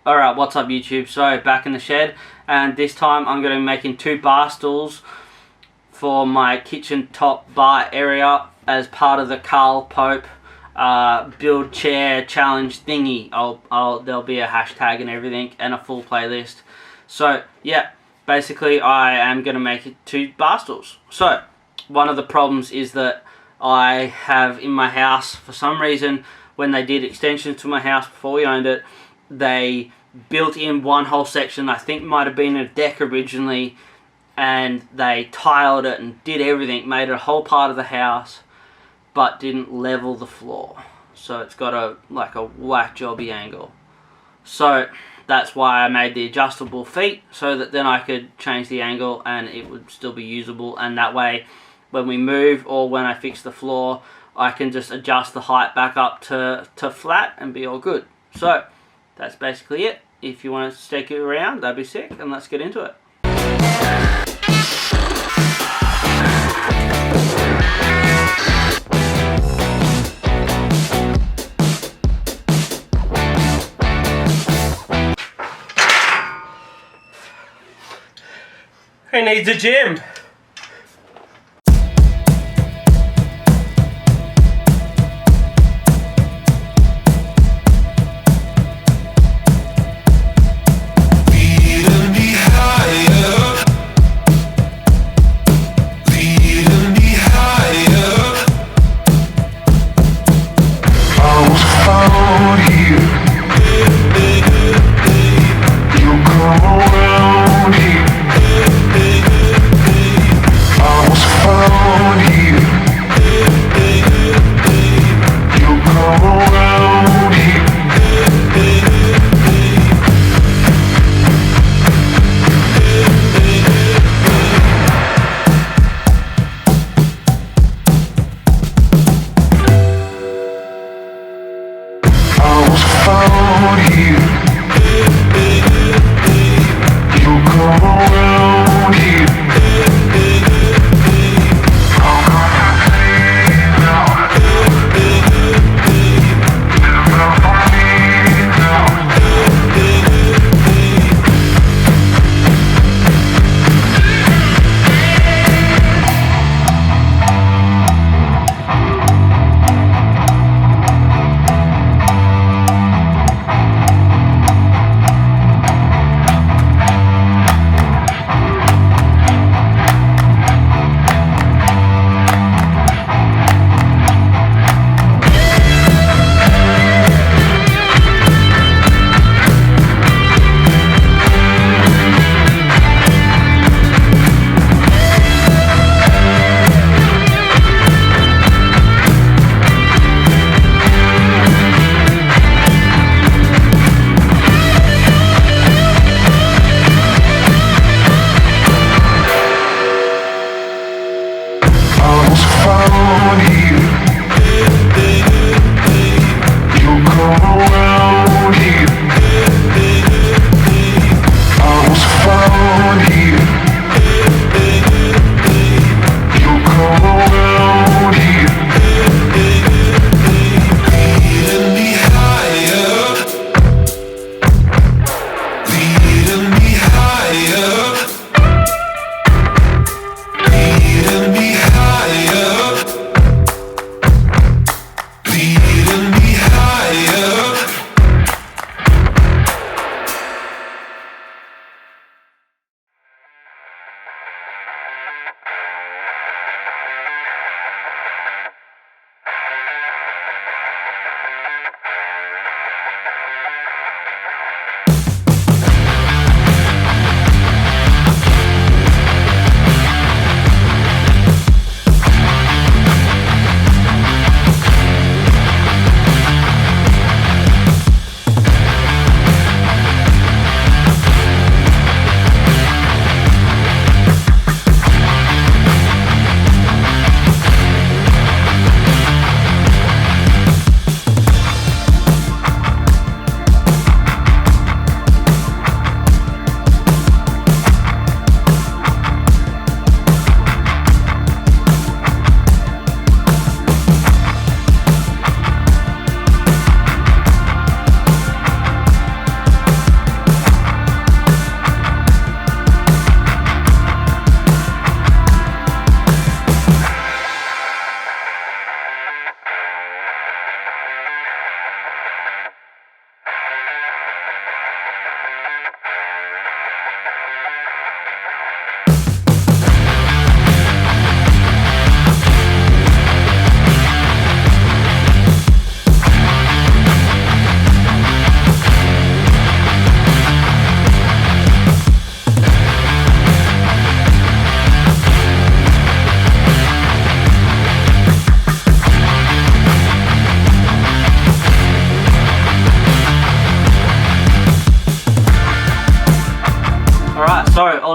Alright, what's up YouTube? So back in the shed, and this time I'm going to be making 2 bar stools for my kitchen top bar area as part of the Carl Pope build chair challenge thingy. There'll be a hashtag and everything and a full playlist. So yeah, basically I am going to make it 2 bar stools. So one of the problems is that I have in my house, for some reason, when they did extensions to my house before we owned it, they built in one whole section. I think might have been a deck originally, and they tiled it and did everything, made it a whole part of the house, but didn't level the floor. So it's got a whack jobby angle. So that's why I made the adjustable feet, so that then I could change the angle and it would still be usable, and that way when we move or when I fix the floor, I can just adjust the height back up to flat and be all good. So that's basically it. If you want to stick it around, that'd be sick, and let's get into it. Who needs a gym?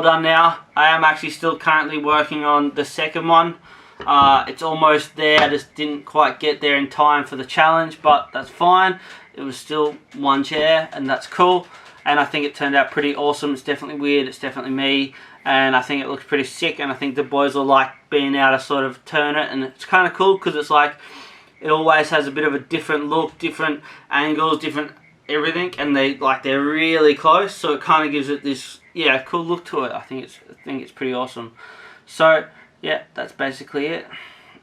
all done now. I am actually still currently working on the second one. It's almost there. I just didn't quite get there in time for the challenge, but that's fine. It was still one chair, and that's cool. And I think it turned out pretty awesome. It's definitely weird. It's definitely me. And I think it looks pretty sick. And I think the boys will like being able to sort of turn it. And it's kind of cool because it's like, it always has a bit of a different look, different angles, different everything. And they're really close. So it kind of gives it this, yeah, cool look to it. I think it's pretty awesome. So yeah, that's basically it.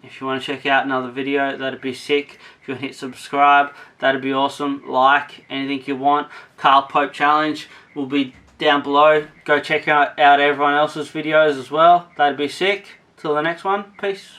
If you want to check out another video, that'd be sick. If you want to hit subscribe, that'd be awesome. Like, anything you want. Carl Pope Challenge will be down below. Go check out everyone else's videos as well. That'd be sick. Till the next one, peace.